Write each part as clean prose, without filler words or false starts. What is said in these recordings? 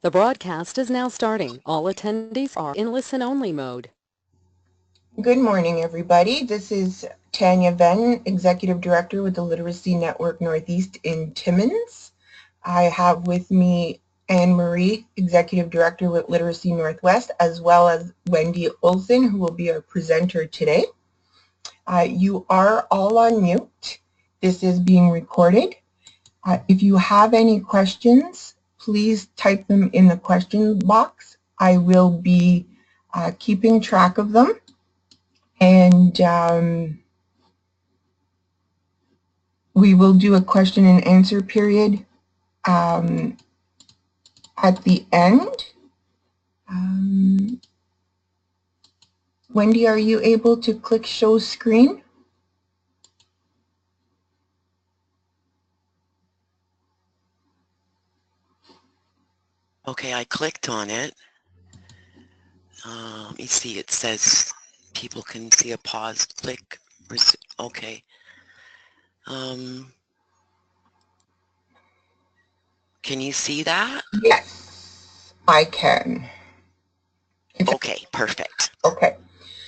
The broadcast is now starting. All attendees are in listen-only mode. Good morning, everybody. This is Tanya Venn, Executive Director with the Literacy Network Northeast in Timmins. I have with me Anne Marie, Executive Director with Literacy Northwest, as well as Wendy Olson, who will be our presenter today. You are all on mute. This is being recorded. If you have any questions, please type them in the question box. I will be keeping track of them. And we will do a question and answer period at the end. Wendy, are you able to click show screen? Okay, I clicked on it. Let me see, it says people can see a paused click. Okay. Can you see that? Yes, I can. Okay, perfect. Okay,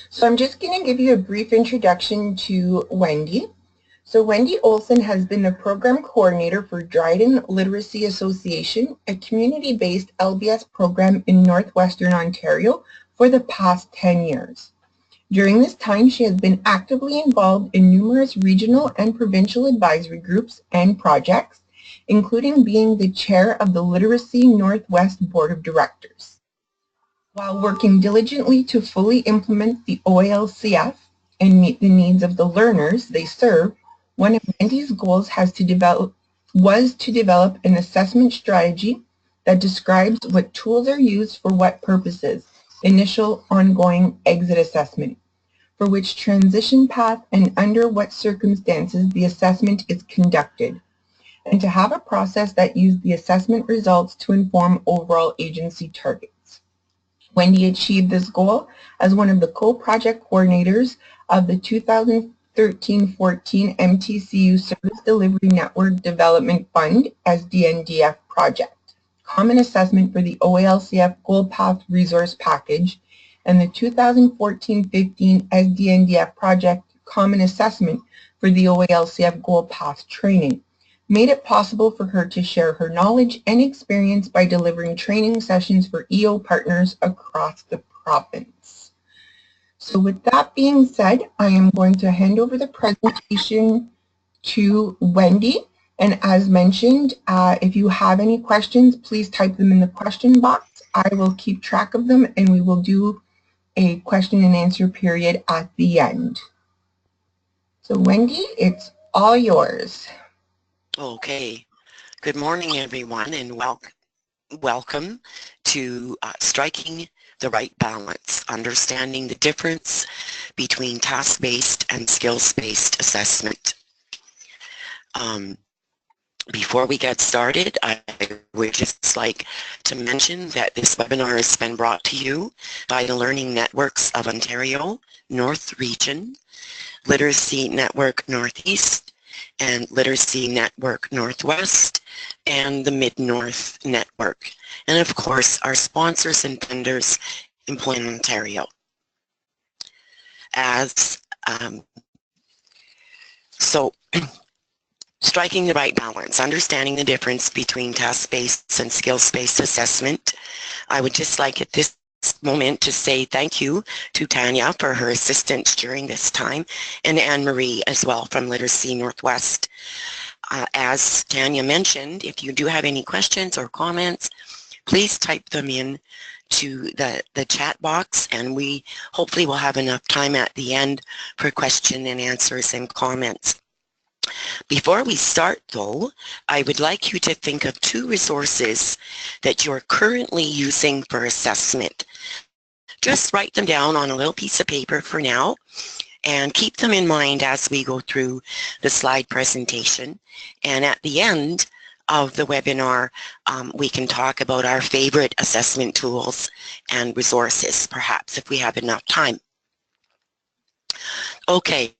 so I'm just going to give you a brief introduction to Wendy. So Wendy Olson has been the program coordinator for Dryden Literacy Association, a community-based LBS program in Northwestern Ontario for the past 10 years. During this time, she has been actively involved in numerous regional and provincial advisory groups and projects, including being the chair of the Literacy Northwest Board of Directors. While working diligently to fully implement the OALCF and meet the needs of the learners they serve, one of Wendy's goals was to develop an assessment strategy that describes what tools are used for what purposes, initial, ongoing, exit assessment, for which transition path and under what circumstances the assessment is conducted, and to have a process that used the assessment results to inform overall agency targets. Wendy achieved this goal as one of the co-project coordinators of the 2013-14 MTCU Service Delivery Network Development Fund SDNDF project, Common Assessment for the OALCF Goal Path Resource Package, and the 2014-15 SDNDF project Common Assessment for the OALCF Goal Path Training, made it possible for her to share her knowledge and experience by delivering training sessions for EO partners across the province. So with that being said, I am going to hand over the presentation to Wendy. And as mentioned, if you have any questions, please type them in the question box. I will keep track of them and we will do a question and answer period at the end. So Wendy, it's all yours. Okay. Good morning, everyone, and welcome to Striking the Right Balance, Understanding the Difference Between Task-Based and Skills-Based Assessment. Before we get started, I would just like to mention that this webinar has been brought to you by the Learning Networks of Ontario, North Region, Literacy Network Northeast, and Literacy Network Northwest, and the Mid-North Network. And of course, our sponsors and vendors, Employment Ontario. Striking the right balance, understanding the difference between task-based and skills-based assessment. I would just like at this moment to say thank you to Tanya for her assistance during this time, and Anne-Marie as well from Literacy Northwest. As Tanya mentioned, if you do have any questions or comments, please type them in to the chat box, and we hopefully will have enough time at the end for question and answers and comments. Before we start, though, I would like you to think of 2 resources that you're currently using for assessment. Just write them down on a little piece of paper for now and keep them in mind as we go through the slide presentation. And at the end of the webinar, we can talk about our favorite assessment tools and resources, perhaps, if we have enough time. Okay,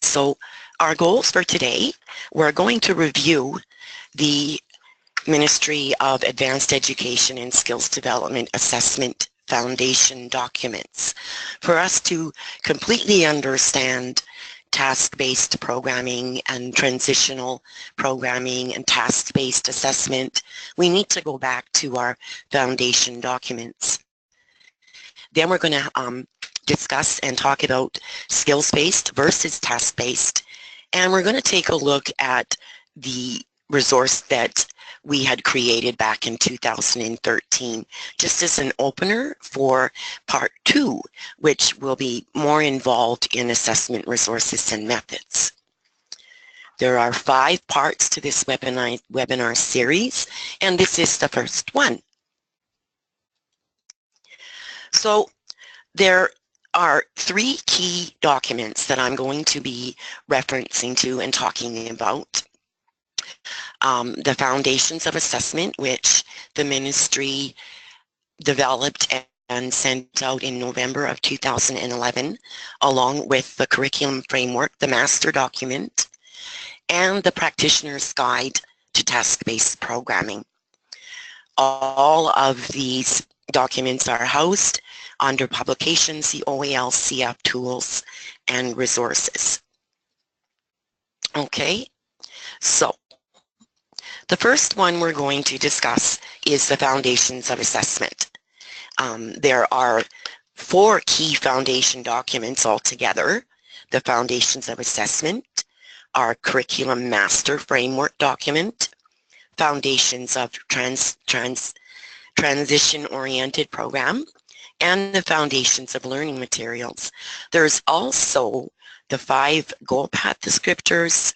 so our goals for today, we're going to review the Ministry of Advanced Education and Skills Development Assessment Foundation documents. For us to completely understand task-based programming and transitional programming and task-based assessment, we need to go back to our foundation documents. Then we're going to discuss and talk about skills-based versus task-based, and we're going to take a look at the resource that we had created back in 2013, just as an opener for part 2, which will be more involved in assessment resources and methods. There are 5 parts to this webinar series, and this is the first one. So there are 3 key documents that I'm going to be referencing to and talking about. The Foundations of Assessment, which the ministry developed and sent out in November of 2011, along with the Curriculum Framework, the master document, and the Practitioner's Guide to Task-Based Programming. All of these documents are housed under Publications, the OAL CF Tools and Resources. Okay, so the first one we're going to discuss is the Foundations of Assessment. There are 4 key foundation documents altogether. The Foundations of Assessment, our Curriculum Master Framework document, Foundations of Transition-Oriented Program, and the Foundations of Learning Materials. There's also the 5 goal path descriptors,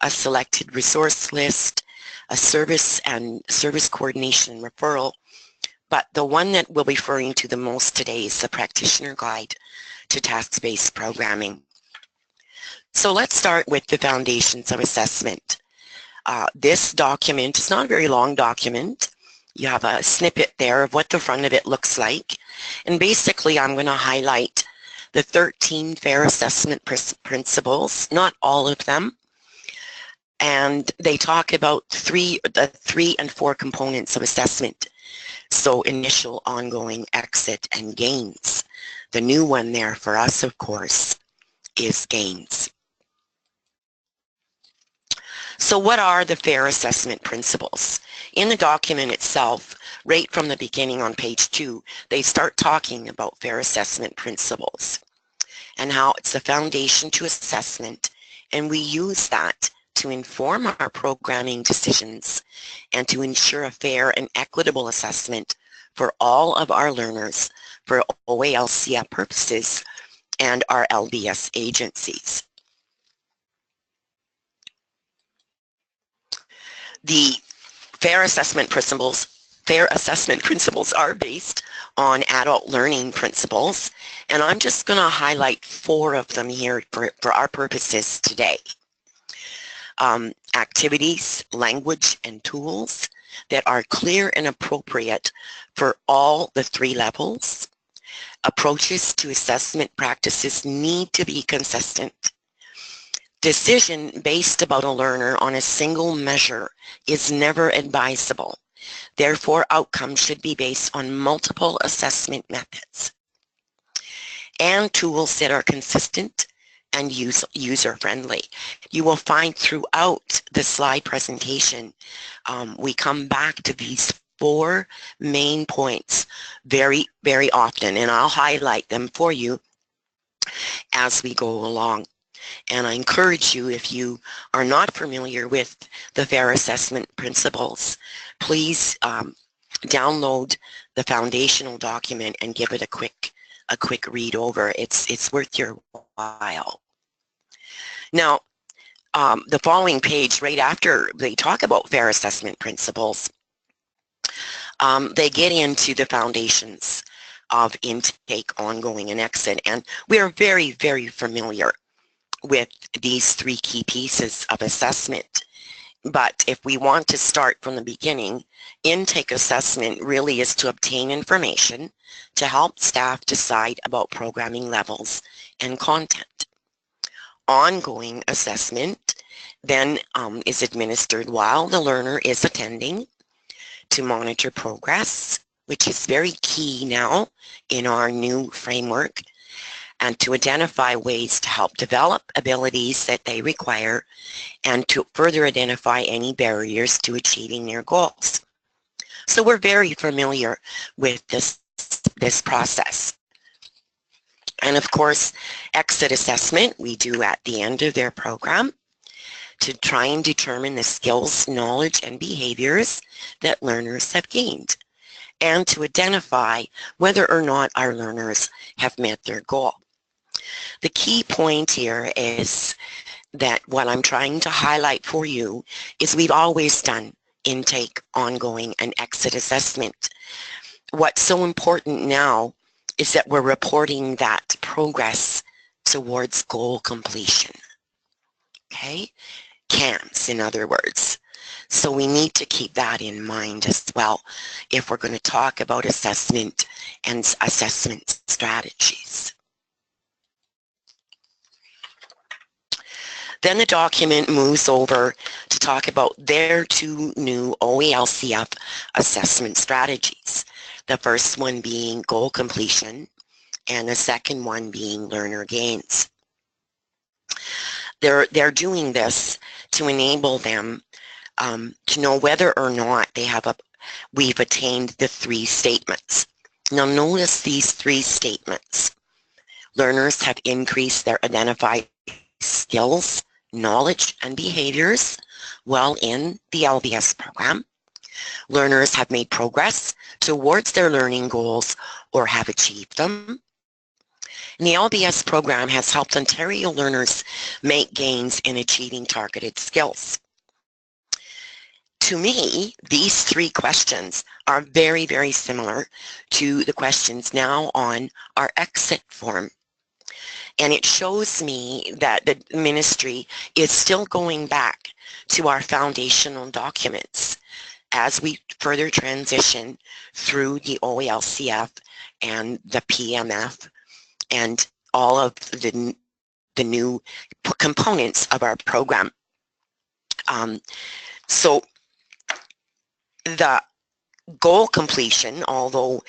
a selected resource list, a service and service coordination and referral, but the one that we'll be referring to the most today is the Practitioner Guide to Task-Based Programming. So let's start with the Foundations of Assessment. This document is not a very long document. You have a snippet there of what the front of it looks like, and basically I'm going to highlight the 13 fair assessment principles, not all of them. And they talk about the 3 and 4 components of assessment. So initial, ongoing, exit, and gains. The new one there for us, of course, is gains. So what are the fair assessment principles? In the document itself, right from the beginning on page 2, they start talking about fair assessment principles and how it's the foundation to assessment, and we use that to inform our programming decisions and to ensure a fair and equitable assessment for all of our learners for OALCF purposes and our LBS agencies. The fair assessment principles are based on adult learning principles, and I'm just going to highlight 4 of them here for our purposes today. Activities, language, and tools that are clear and appropriate for all the 3 levels. Approaches to assessment practices need to be consistent. Decision based about a learner on a single measure is never advisable. Therefore, outcomes should be based on multiple assessment methods. And tools that are consistent and user-friendly. You will find throughout the slide presentation, we come back to these 4 main points very, very often, and I'll highlight them for you as we go along. And I encourage you, if you are not familiar with the FAIR assessment principles, please download the foundational document and give it a quick read over. It's worth your while. Now, the following page, right after they talk about FAIR assessment principles, they get into the foundations of intake, ongoing, and exit. And we are very, very familiar with these 3 key pieces of assessment. But if we want to start from the beginning, intake assessment really is to obtain information to help staff decide about programming levels and content. Ongoing assessment then is administered while the learner is attending, to monitor progress, which is very key now in our new framework, and to identify ways to help develop abilities that they require and to further identify any barriers to achieving their goals. So we're very familiar with this process. And of course, exit assessment we do at the end of their program to try and determine the skills, knowledge, and behaviors that learners have gained, and to identify whether or not our learners have met their goal. The key point here is that what I'm trying to highlight for you is we've always done intake, ongoing, and exit assessment. What's so important now is that we're reporting that progress towards goal completion. Okay? CAMS, in other words. So we need to keep that in mind as well if we're going to talk about assessment and assessment strategies. Then the document moves over to talk about their two new OELCF assessment strategies. The first one being goal completion and the second one being learner gains. They're doing this to enable them to know whether or not we've attained the three statements. Now notice these three statements. Learners have increased their identified skills, knowledge, and behaviors while in the LBS program. Learners have made progress towards their learning goals or have achieved them. And the LBS program has helped Ontario learners make gains in achieving targeted skills. To me, these three questions are very, very similar to the questions now on our exit form. And it shows me that the ministry is still going back to our foundational documents as we further transition through the OELCF and the PMF and all of the new components of our program. So the goal completion, although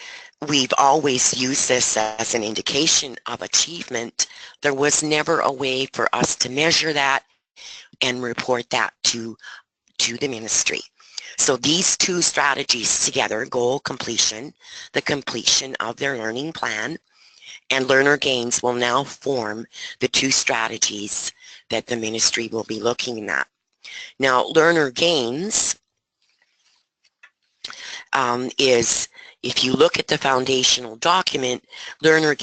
we've always used this as an indication of achievement, there was never a way for us to measure that and report that to the ministry. So these two strategies together, goal completion, the completion of their learning plan, and learner gains will now form the two strategies that the ministry will be looking at. Now, learner gains is, if you look at the foundational document, learner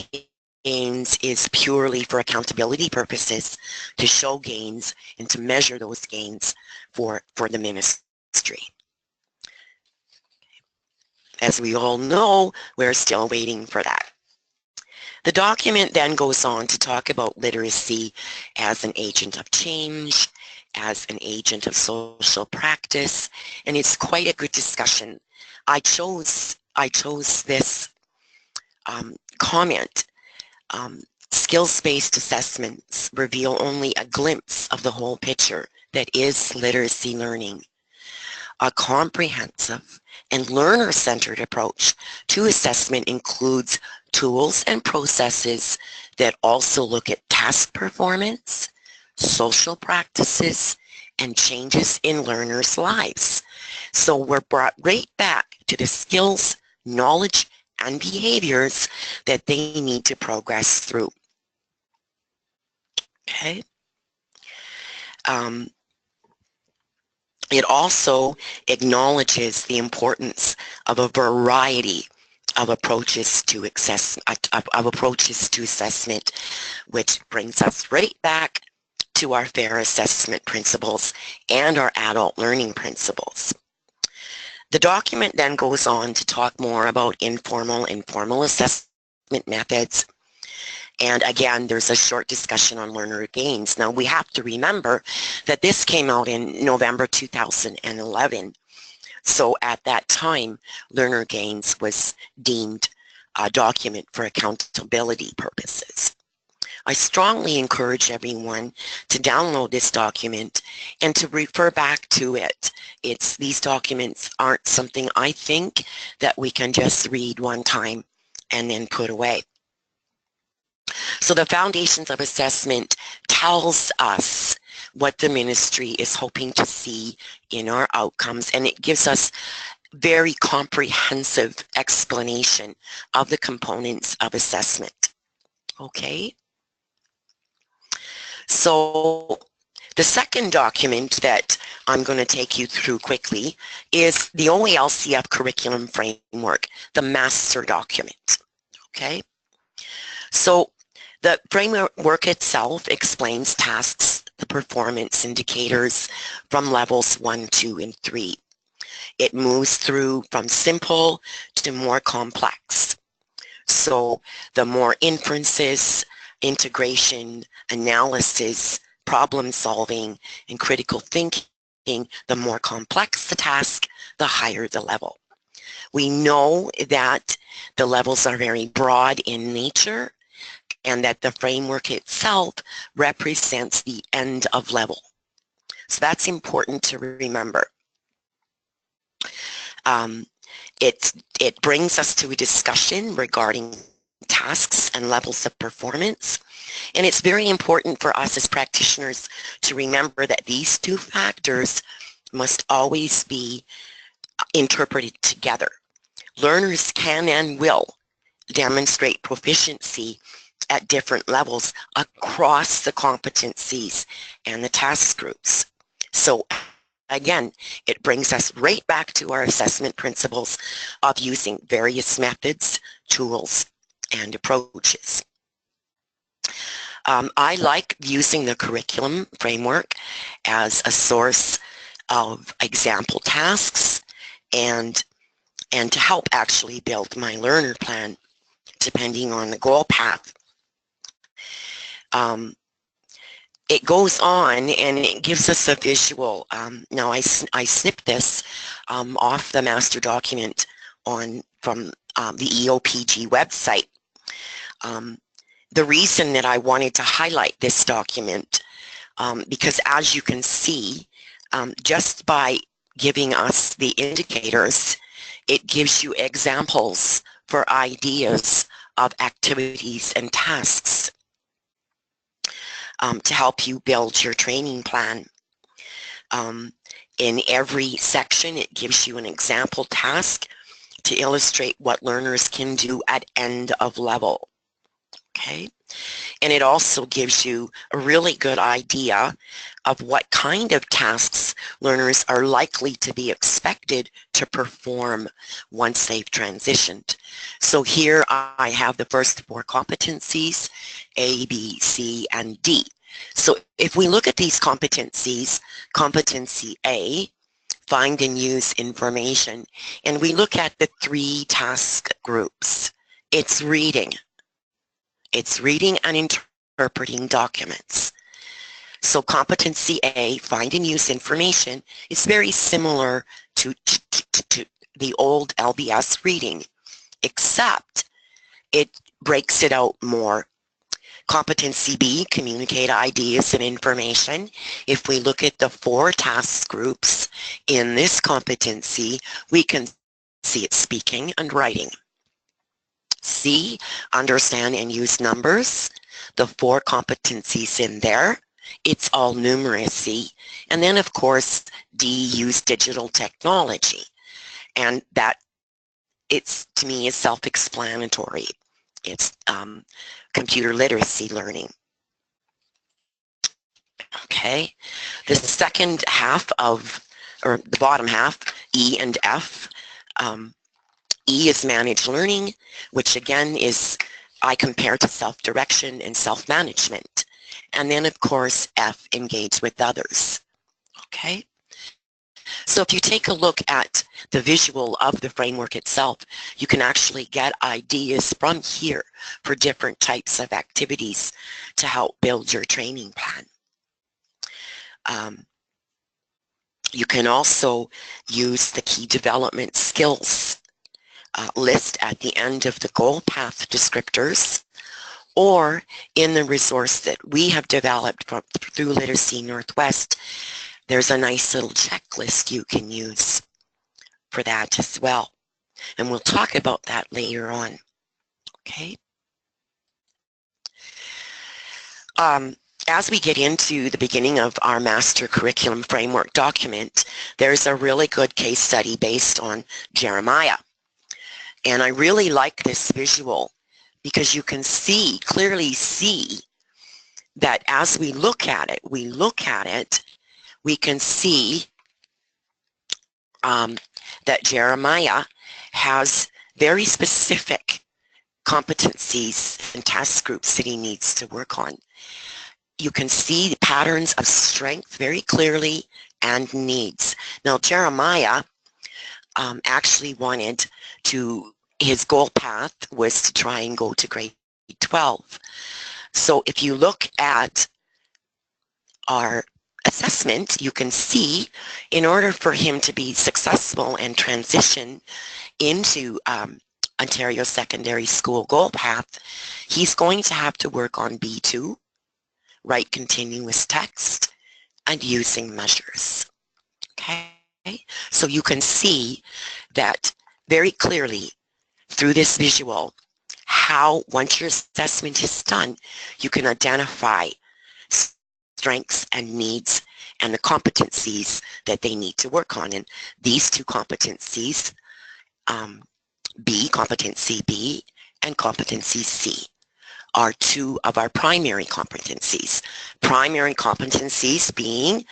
gains is purely for accountability purposes, to show gains and to measure those gains for the ministry. As we all know, we're still waiting for that. The document then goes on to talk about literacy as an agent of change, as an agent of social practice, and it's quite a good discussion. I chose this comment. Skills-based assessments reveal only a glimpse of the whole picture that is literacy learning. A comprehensive and learner-centered approach to assessment includes tools and processes that also look at task performance, social practices, and changes in learners' lives. So we're brought right back to the skills, knowledge, and behaviors that they need to progress through. Okay. It also acknowledges the importance of a variety of approaches to assessment, which brings us right back to our fair assessment principles and our adult learning principles. The document then goes on to talk more about informal and formal assessment methods. And again, there's a short discussion on learner gains. Now, we have to remember that this came out in November 2011. So at that time, learner gains was deemed a document for accountability purposes. I strongly encourage everyone to download this document and to refer back to it. These documents aren't something I think that we can just read one time and then put away. So the Foundations of Assessment tells us what the ministry is hoping to see in our outcomes, and it gives us very comprehensive explanation of the components of assessment. Okay? So the second document that I'm going to take you through quickly is the OALCF Curriculum Framework, the master document. Okay? So the framework itself explains tasks, the performance indicators from levels 1, 2, and 3. It moves through from simple to more complex. So the more inferences, integration, analysis, problem solving, and critical thinking, the more complex the task, the higher the level. We know that the levels are very broad in nature and that the framework itself represents the end of level. So that's important to remember. It brings us to a discussion regarding tasks and levels of performance. And it's very important for us as practitioners to remember that these two factors must always be interpreted together. Learners can and will demonstrate proficiency at different levels across the competencies and the task groups. So again, it brings us right back to our assessment principles of using various methods, tools, and approaches. I like using the curriculum framework as a source of example tasks and to help actually build my learner plan depending on the goal path. It goes on and it gives us a visual. Now I snipped this off the master document from the EOPG website. The reason that I wanted to highlight this document, because as you can see, just by giving us the indicators, it gives you examples for ideas of activities and tasks to help you build your training plan. In every section, it gives you an example task to illustrate what learners can do at end of level. Okay, and it also gives you a really good idea of what kind of tasks learners are likely to be expected to perform once they've transitioned. So here I have the first 4 competencies, A, B, C, and D. So if we look at these competencies, competency A, find and use information, and we look at the 3 task groups, it's reading. It's reading and interpreting documents. So competency A, find and use information, is very similar to the old LBS reading, except it breaks it out more. Competency B, communicate ideas and information. If we look at the 4 task groups in this competency, we can see it speaking and writing. C, understand and use numbers. The 4 competencies in there, it's all numeracy. And then of course, D, use digital technology. And that, to me, is self-explanatory. It's computer literacy learning. Okay, the second half or the bottom half, E and F, E is managed learning, which again is, I compare to self-direction and self-management. And then of course, F, engage with others. Okay. So if you take a look at the visual of the framework itself, you can actually get ideas from here for different types of activities to help build your training plan. You can also use the key development skills list at the end of the goal path descriptors, or in the resource that we have developed through Literacy Northwest, there's a nice little checklist you can use for that as well. And we'll talk about that later on. Okay. As we get into the beginning of our Master Curriculum Framework document, there's a really good case study based on Jeremiah. And I really like this visual because you can clearly see that as we look at it, we can see that Jeremiah has very specific competencies and task groups that he needs to work on. You can see the patterns of strength very clearly and needs. Now, Jeremiah actually wanted to, his goal path was to try and go to grade 12. So if you look at our assessment, you can see in order for him to be successful and transition into Ontario Secondary School goal path, he's going to have to work on B2, write continuous text, and using measures. Okay, so you can see that very clearly through this visual how once your assessment is done, you can identify strengths and needs and the competencies that they need to work on. And these two competencies, competency B and competency C, are two of our primary competencies. Primary competencies being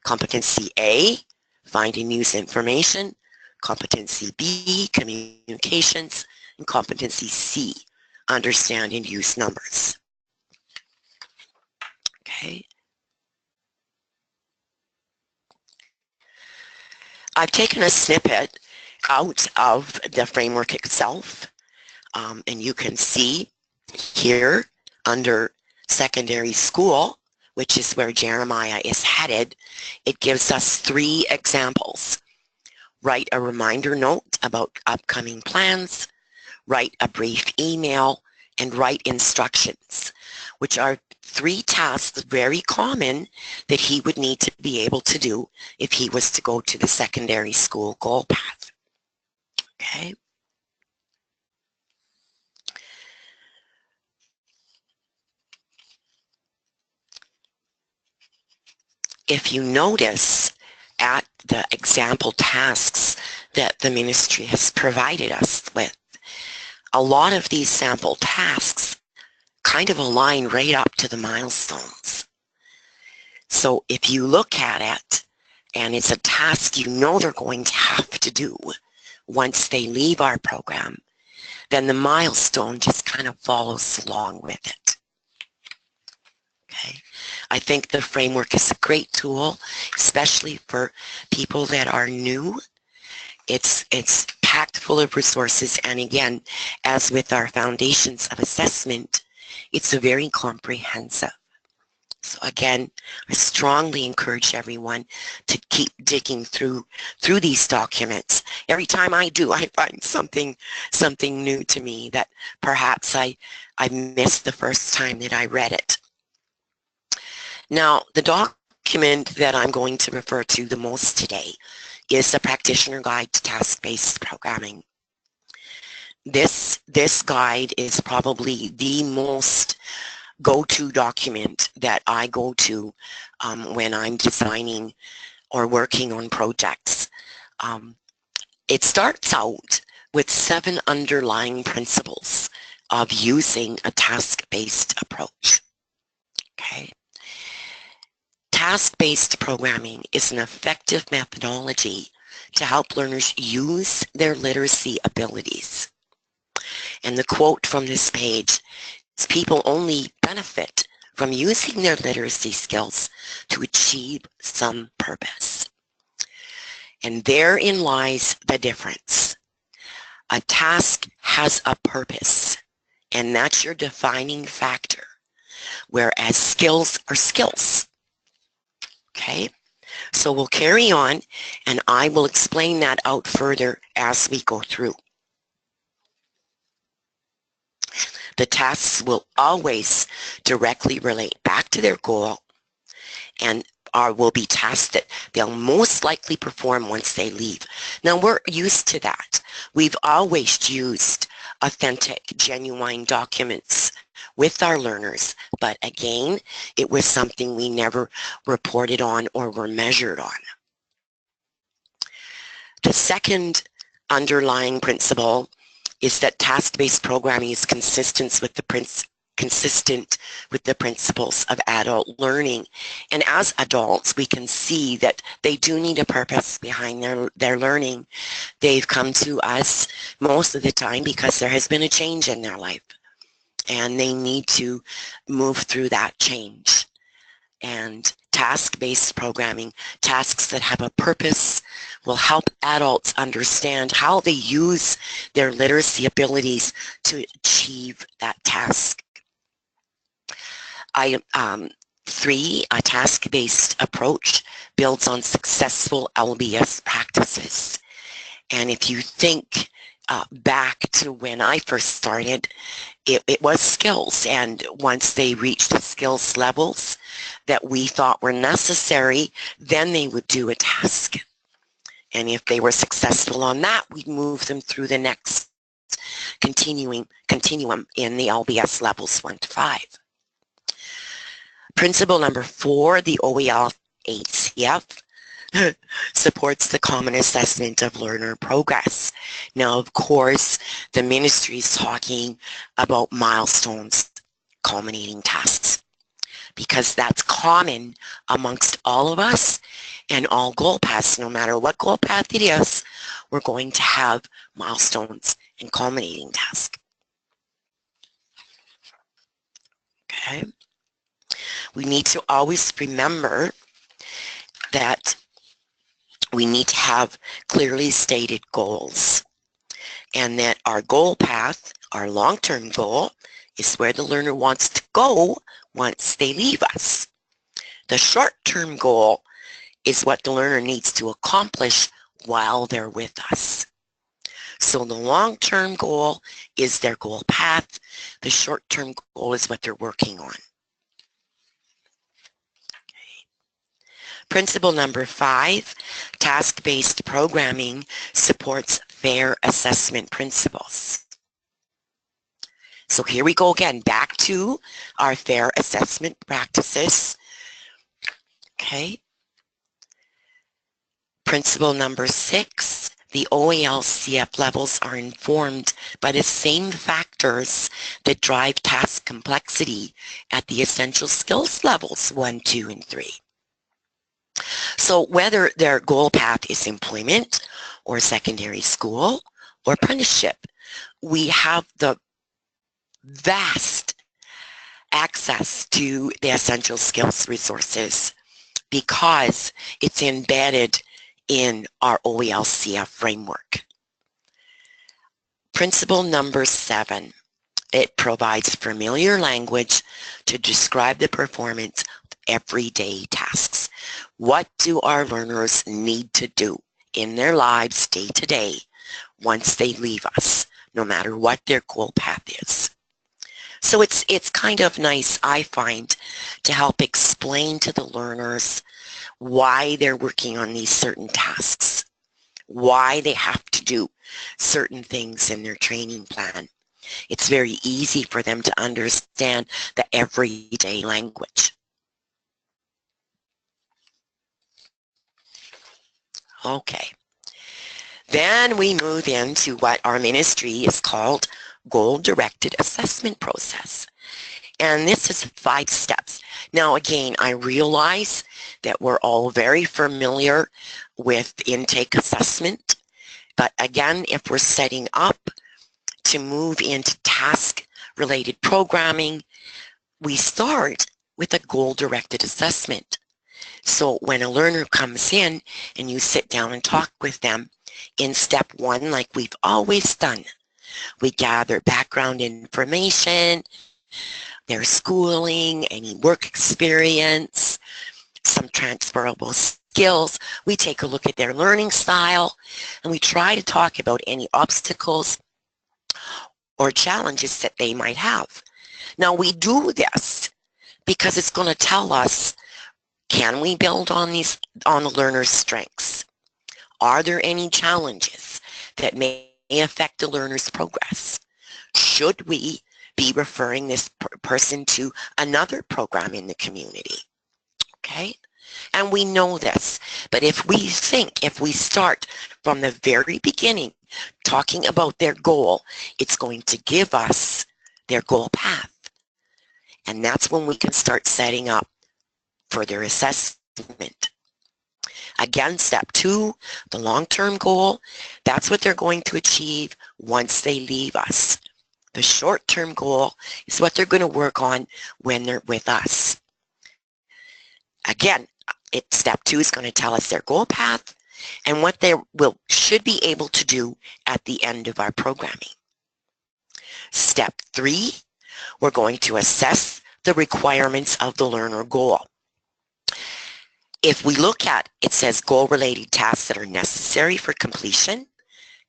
competency A, find and use information, competency B, communications, and competency C, understand and use numbers. Okay. I've taken a snippet out of the framework itself, and you can see here under secondary school, which is where Jeremiah is headed, it gives us 3 examples. Write a reminder note about upcoming plans, write a brief email, and write instructions, which are 3 tasks very common that he would need to be able to do if he was to go to the secondary school goal path. Okay. If you notice at the example tasks that the ministry has provided us with, a lot of these sample tasks kind of align right up to the milestones. So if you look at it and it's a task you know they're going to have to do once they leave our program, then the milestone just kind of follows along with it. Okay. I think the framework is a great tool, especially for people that are new. It's packed full of resources, and again, as with our foundations of assessment, it's a very comprehensive. So again, I strongly encourage everyone to keep digging through these documents. Every time I do, I find something new to me that perhaps I missed the first time that I read it. Now, the document that I'm going to refer to the most today is the Practitioner Guide to Task-Based Programming. This guide is probably the most go-to document that I go to when I'm designing or working on projects. It starts out with 7 underlying principles of using a task-based approach. Okay. Task-based programming is an effective methodology to help learners use their literacy abilities. And the quote from this page is, people only benefit from using their literacy skills to achieve some purpose. And therein lies the difference. A task has a purpose, and that's your defining factor, whereas skills are skills. Okay, so we'll carry on, and I will explain that out further as we go through. The tasks will always directly relate back to their goal and will be tasks that they'll most likely perform once they leave. Now, we're used to that. We've always used authentic, genuine documents with our learners, but again, it was something we never reported on or were measured on. The second underlying principle is that task-based programming is consistent with the principles of adult learning. And as adults, we can see that they do need a purpose behind their learning. They've come to us most of the time because there has been a change in their life, and they need to move through that change. And task-based programming, tasks that have a purpose, will help adults understand how they use their literacy abilities to achieve that task. 3, a task-based approach builds on successful LBS practices. And if you think back to when I first started, it was skills, and once they reached the skills levels that we thought were necessary, then they would do a task. And if they were successful on that, we'd move them through the next continuum in the LBS levels 1 to 5. Principle number 4, the OEL HCF supports the common assessment of learner progress. Now, of course, the ministry is talking about milestones, culminating tasks, because that's common amongst all of us and all goal paths. No matter what goal path it is, we're going to have milestones and culminating tasks. Okay. We need to always remember that we need to have clearly stated goals, and that our goal path, our long-term goal, is where the learner wants to go once they leave us. The short-term goal is what the learner needs to accomplish while they're with us. So the long-term goal is their goal path. The short-term goal is what they're working on. Principle number 5, task-based programming supports fair assessment principles. So here we go again, back to our fair assessment practices. Okay. Principle number 6, the OEL-CF levels are informed by the same factors that drive task complexity at the essential skills levels 1, 2, and 3. So whether their goal path is employment or secondary school or apprenticeship, we have the vast access to the essential skills resources because it's embedded in our OEL-CF framework. Principle number 7, it provides familiar language to describe the performance of everyday tasks. What do our learners need to do in their lives day to day once they leave us, no matter what their goal path is? So it's kind of nice, I find, to help explain to the learners why they're working on these certain tasks, why they have to do certain things in their training plan. It's very easy for them to understand the everyday language. Okay. Then we move into what our ministry is called goal-directed assessment process. And this is 5 steps. Now again, I realize that we're all very familiar with intake assessment, but again, if we're setting up to move into task-related programming, we start with a goal-directed assessment. So when a learner comes in and you sit down and talk with them, in step 1, like we've always done, we gather background information, their schooling, any work experience, some transferable skills. We take a look at their learning style, and we try to talk about any obstacles or challenges that they might have. Now we do this because it's going to tell us, can we build on the learner's strengths? Are there any challenges that may affect the learner's progress? Should we be referring this person to another program in the community? Okay? And we know this, but if we start from the very beginning talking about their goal, it's going to give us their goal path. And that's when we can start setting up further assessment. Again, step 2, the long-term goal, that's what they're going to achieve once they leave us. The short-term goal is what they're going to work on when they're with us. Again, step 2 is going to tell us their goal path and what they should be able to do at the end of our programming. Step 3, we're going to assess the requirements of the learner goal. If we look at, it says goal-related tasks that are necessary for completion,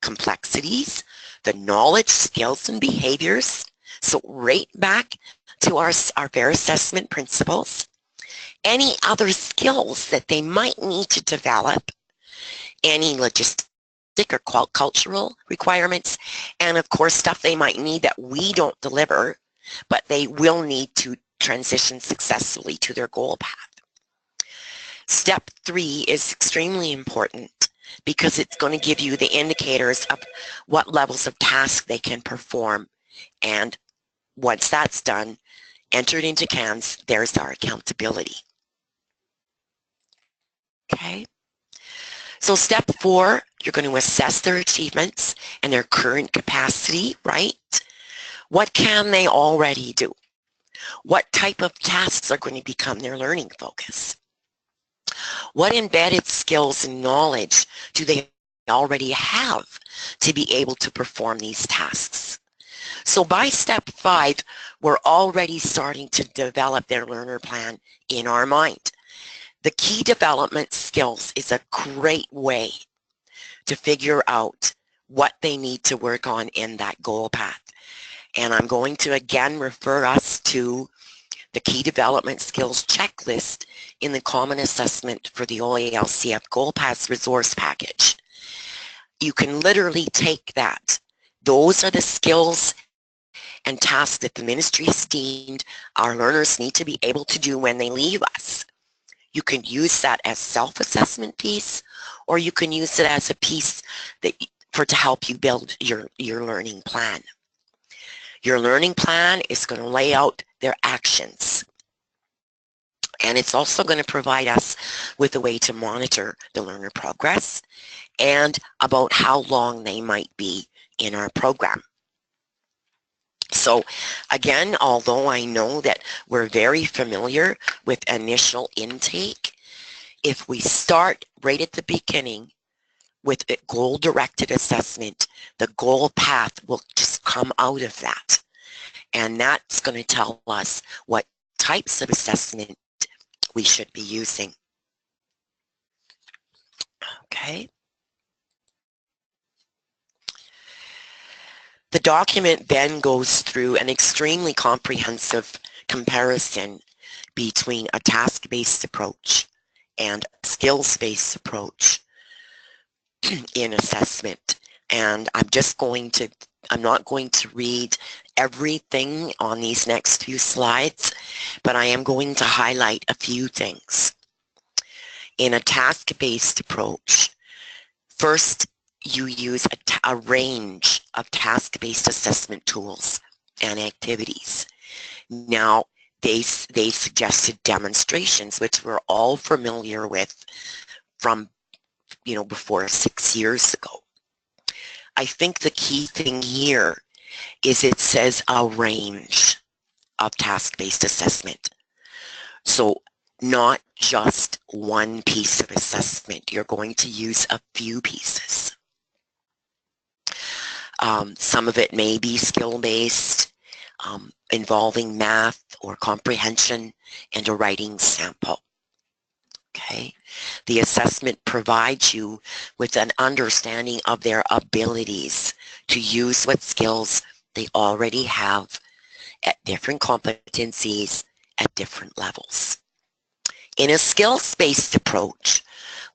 complexities, the knowledge, skills, and behaviors. So right back to our fair assessment principles. Any other skills that they might need to develop, any logistic or cultural requirements, and of course stuff they might need that we don't deliver, but they will need to transition successfully to their goal path. Step 3 is extremely important because it's going to give you the indicators of what levels of task they can perform. And once that's done, entered into CANS, there's our accountability. Okay. So step 4, you're going to assess their achievements and their current capacity, right? What can they already do? What type of tasks are going to become their learning focus? What embedded skills and knowledge do they already have to be able to perform these tasks? So by step 5, we're already starting to develop their learner plan in our mind. The key development skills is a great way to figure out what they need to work on in that goal path. And I'm going to again refer us to the key development skills checklist in the Common Assessment for the OALCF Goal Paths Resource Package. You can literally take that. Those are the skills and tasks that the ministry has deemed our learners need to be able to do when they leave us. You can use that as self-assessment piece, or you can use it as a piece that to help you build your learning plan. Your learning plan is going to lay out their actions. And it's also going to provide us with a way to monitor the learner progress and about how long they might be in our program. So again, although I know that we're very familiar with initial intake, if we start right at the beginning with a goal-directed assessment, the goal path will just come out of that. And that's going to tell us what types of assessment we should be using. Okay. The document then goes through an extremely comprehensive comparison between a task-based approach and a skills-based approach in assessment. And I'm not going to read everything on these next few slides, but I am going to highlight a few things. In a task-based approach, first you use a range of task-based assessment tools and activities. Now, they suggested demonstrations, which we're all familiar with from, before 6 years ago. I think the key thing here is it says a range of task-based assessment. So not just one piece of assessment. You're going to use a few pieces. Some of it may be skill-based, involving math or comprehension and a writing sample. Okay. The assessment provides you with an understanding of their abilities to use what skills they already have at different competencies at different levels. In a skills-based approach,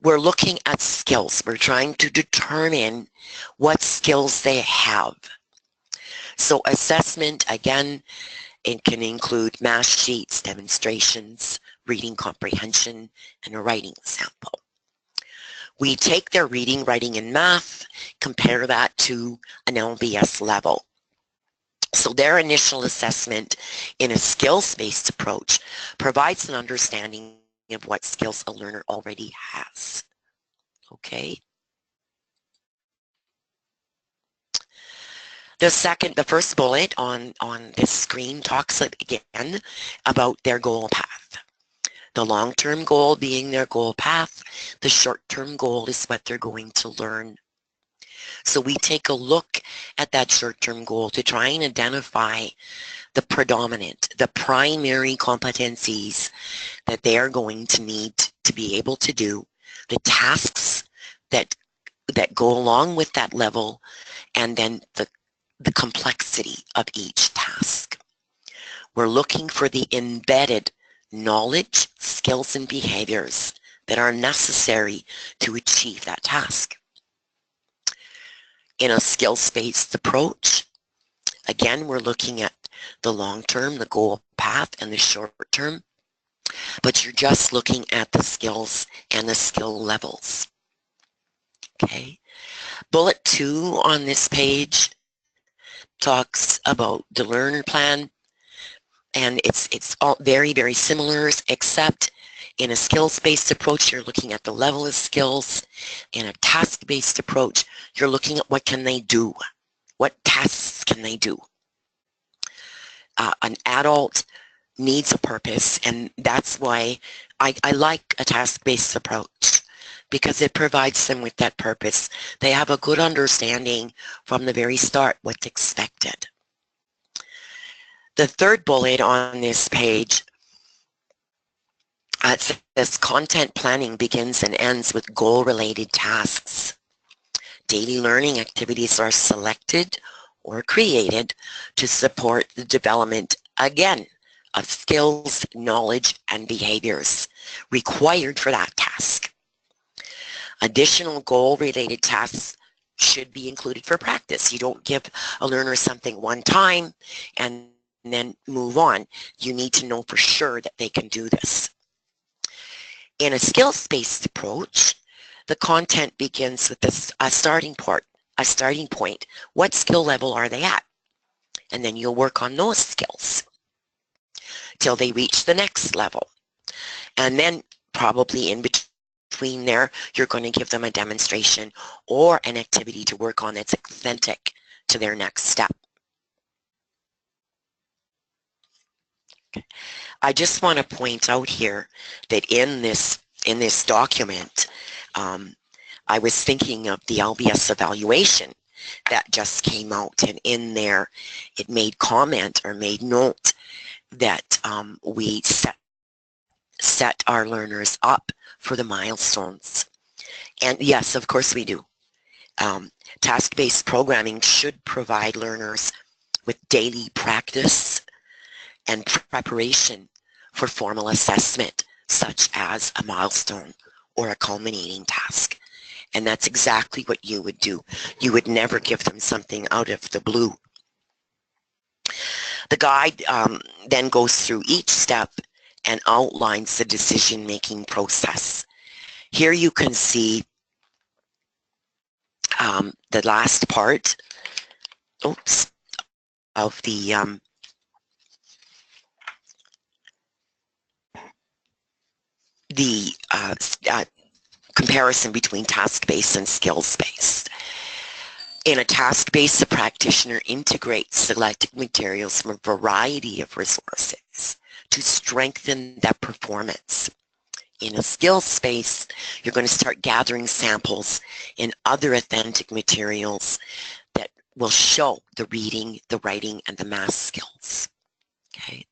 we're looking at skills. We're trying to determine what skills they have. So assessment, again, it can include math sheets, demonstrations, reading comprehension, and a writing sample. We take their reading, writing, and math, compare that to an LBS level. So their initial assessment in a skills-based approach provides an understanding of what skills a learner already has. Okay. The first bullet on this screen talks again about their goal path. The long-term goal being their goal path, the short-term goal is what they're going to learn. So we take a look at that short-term goal to try and identify the predominant, the primary competencies that they are going to need to be able to do, the tasks that go along with that level, and then the complexity of each task. We're looking for the embedded knowledge, skills, and behaviors that are necessary to achieve that task. In a skills-based approach, again, we're looking at the long-term, the goal path, and the short-term, but you're just looking at the skills and the skill levels. Okay. Bullet 2 on this page talks about the learner plan, and it's all very, very similar, except in a skills-based approach, you're looking at the level of skills. In a task-based approach, you're looking at what can they do, what tasks can they do. An adult needs a purpose, and that's why I like a task-based approach, because it provides them with that purpose. They have a good understanding from the very start what's expected. The third bullet on this page says content planning begins and ends with goal-related tasks. Daily learning activities are selected or created to support the development, again, of skills, knowledge, and behaviors required for that task. Additional goal-related tasks should be included for practice. You don't give a learner something one time and then move on. You need to know for sure that they can do this. In a skills-based approach, the content begins with a starting point. What skill level are they at? And then you'll work on those skills till they reach the next level. And then probably in between there, you're going to give them a demonstration or an activity to work on that's authentic to their next step. Okay. I just want to point out here that in this document, I was thinking of the LBS evaluation that just came out, and in there it made comment or made note that we set our learners up for the milestones. And yes, of course we do. Task-based programming should provide learners with daily practice and preparation for formal assessment, such as a milestone or a culminating task. And that's exactly what you would do. You would never give them something out of the blue. The guide then goes through each step and outlines the decision-making process. Here you can see the last part of the comparison between task-based and skills-based. In a task-based, the practitioner integrates selected materials from a variety of resources to strengthen that performance. In a skills-based, you're going to start gathering samples in other authentic materials that will show the reading, the writing, and the math skills. Okay.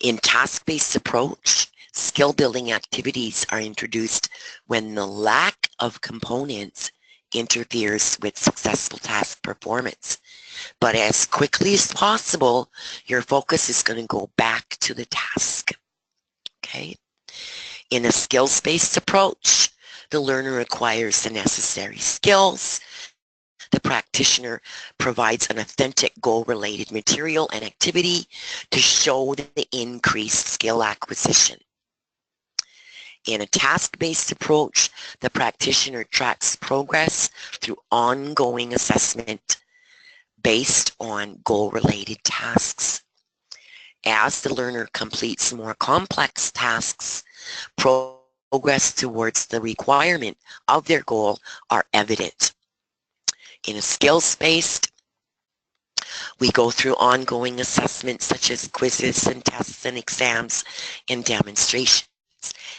In task-based approach, skill building activities are introduced when the lack of components interferes with successful task performance. But as quickly as possible, your focus is going to go back to the task. Okay? In a skills-based approach, the learner acquires the necessary skills. The practitioner provides an authentic goal-related material and activity to show the increased skill acquisition. In a task-based approach, the practitioner tracks progress through ongoing assessment based on goal-related tasks. As the learner completes more complex tasks, progress towards the requirement of their goal are evident. In a skills-based, we go through ongoing assessments such as quizzes and tests and exams and demonstrations.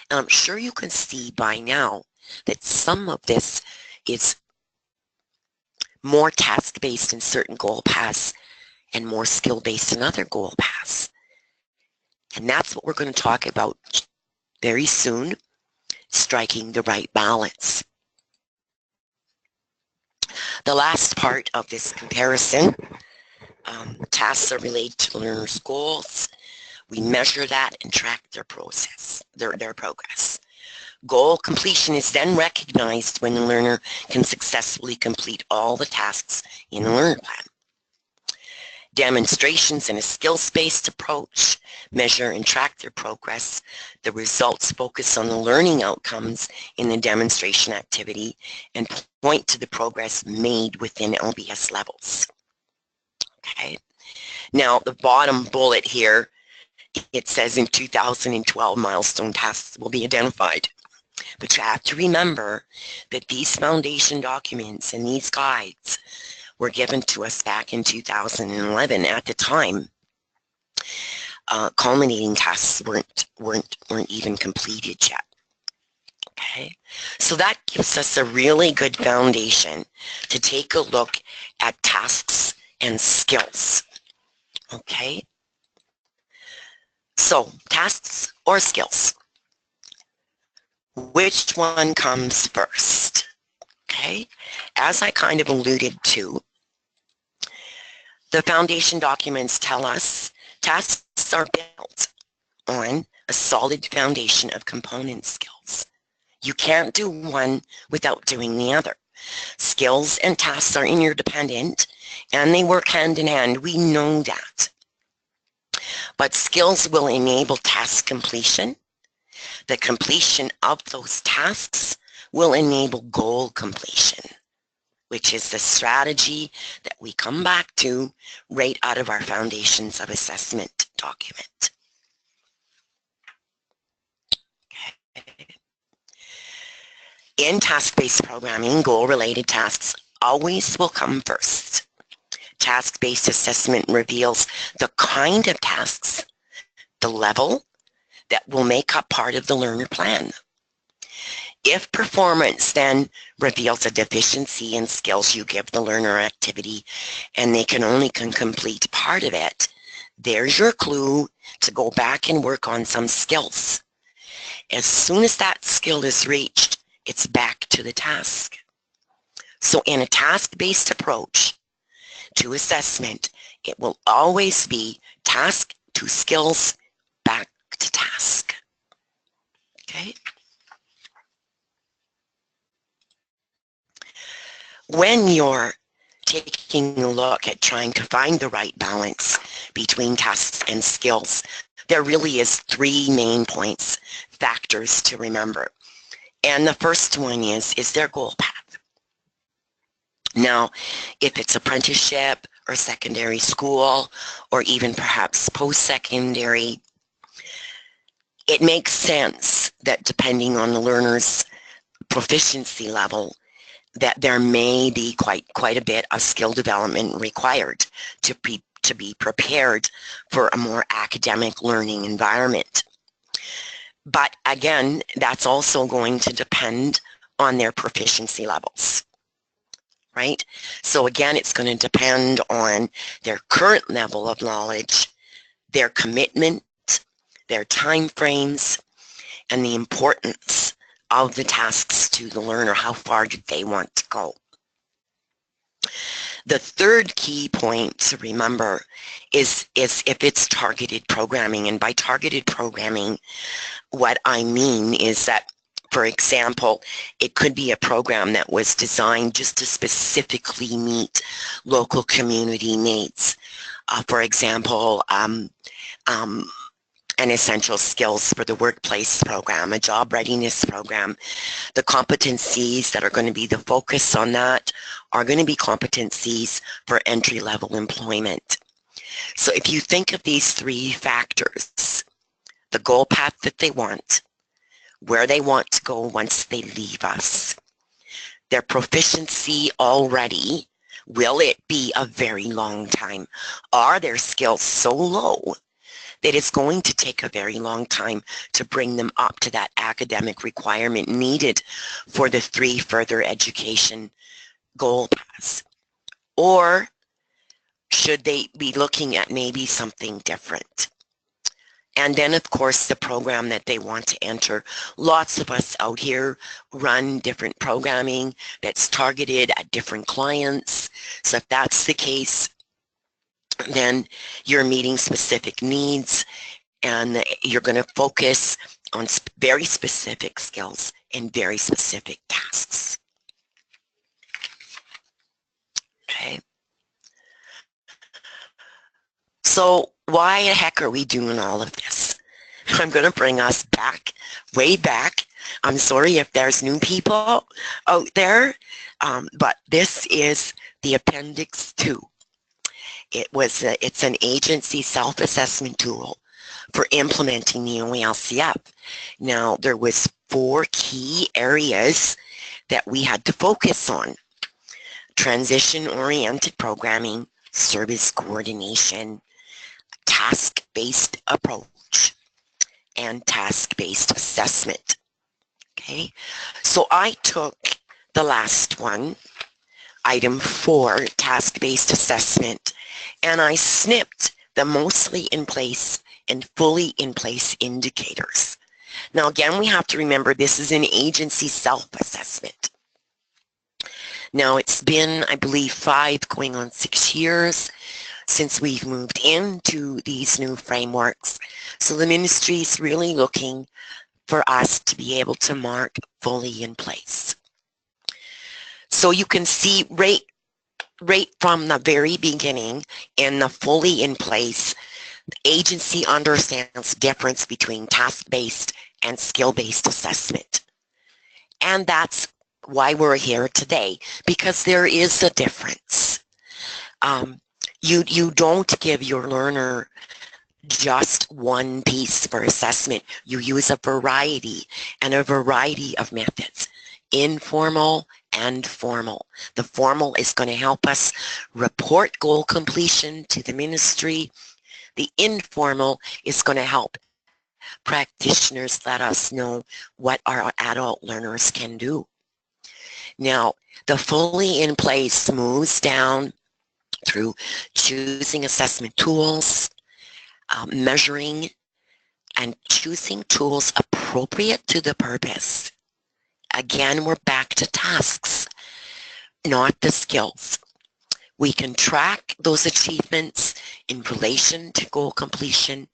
And I'm sure you can see by now that some of this is more task-based in certain goal paths and more skill-based in other goal paths. And that's what we're going to talk about very soon, striking the right balance. The last part of this comparison, tasks are related to learners' goals. We measure that and track their process, their progress. Goal completion is then recognized when the learner can successfully complete all the tasks in the learner plan. Demonstrations in a skills-based approach measure and track their progress. The results focus on the learning outcomes in the demonstration activity and point to the progress made within LBS levels. Okay. Now, the bottom bullet here, it says in 2012 milestone tasks will be identified. But you have to remember that these foundation documents and these guides were given to us back in 2011. At the time, culminating tasks weren't even completed yet. Okay, so that gives us a really good foundation to take a look at tasks and skills. Okay, so tasks or skills, which one comes first? Okay, as I kind of alluded to, the foundation documents tell us tasks are built on a solid foundation of component skills. You can't do one without doing the other. Skills and tasks are interdependent and they work hand in hand. We know that. But skills will enable task completion. The completion of those tasks will enable goal completion, which is the strategy that we come back to right out of our Foundations of Assessment document. Okay. In task-based programming, goal-related tasks always will come first. Task-based assessment reveals the kind of tasks, the level, that will make up part of the learner plan. If performance then reveals a deficiency in skills, you give the learner activity and they can only complete part of it, there's your clue to go back and work on some skills. As soon as that skill is reached, it's back to the task. So in a task-based approach to assessment, it will always be task to skills, back to task. Okay? When you're taking a look at trying to find the right balance between tasks and skills, there really is three main points, factors to remember. And the first one is their goal path. Now, if it's apprenticeship or secondary school or even perhaps post-secondary, it makes sense that depending on the learner's proficiency level, that there may be quite a bit of skill development required to be prepared for a more academic learning environment. But again, that's also going to depend on their proficiency levels, right? So again, it's going to depend on their current level of knowledge, their commitment, their time frames, and the importance of the tasks to the learner. How far do they want to go? The third key point to remember is if it's targeted programming. And by targeted programming, what I mean is that, for example, it could be a program that was designed just to specifically meet local community needs. For example, an essential skills for the workplace program, a job readiness program. The competencies that are going to be the focus on that are going to be competencies for entry-level employment. So if you think of these three factors, the goal path that they want, where they want to go once they leave us, their proficiency already, will it be a very long time? Are their skills so low that it's going to take a very long time to bring them up to that academic requirement needed for the three further education goal paths? Or should they be looking at maybe something different? And then, of course, the program that they want to enter. Lots of us out here run different programming that's targeted at different clients. So if that's the case, then you're meeting specific needs and you're going to focus on very specific skills and very specific tasks. Okay. So why the heck are we doing all of this? I'm going to bring us back, way back. I'm sorry if there's new people out there, but this is the Appendix 2. It's an agency self-assessment tool for implementing the OELCF. Now, there was 4 key areas that we had to focus on: transition-oriented programming, service coordination, task-based approach, and task-based assessment. Okay, so I took the last one, item 4, task-based assessment, and I snipped the mostly in place and fully in place indicators. Now again, we have to remember this is an agency self-assessment. Now it's been, I believe, 5 going on 6 years since we've moved into these new frameworks. So the ministry is really looking for us to be able to mark fully in place. So you can see right from the very beginning in the fully in place, the agency understands the difference between task-based and skill-based assessment. And that's why we're here today, because there is a difference. You don't give your learner just one piece for assessment. You use a variety of methods, informal and formal. The formal is going to help us report goal completion to the ministry. The informal is going to help practitioners let us know what our adult learners can do. Now, the fully in place moves down through choosing assessment tools, measuring, and choosing tools appropriate to the purpose. Again, we're back to tasks, not the skills. We can track those achievements in relation to goal completion.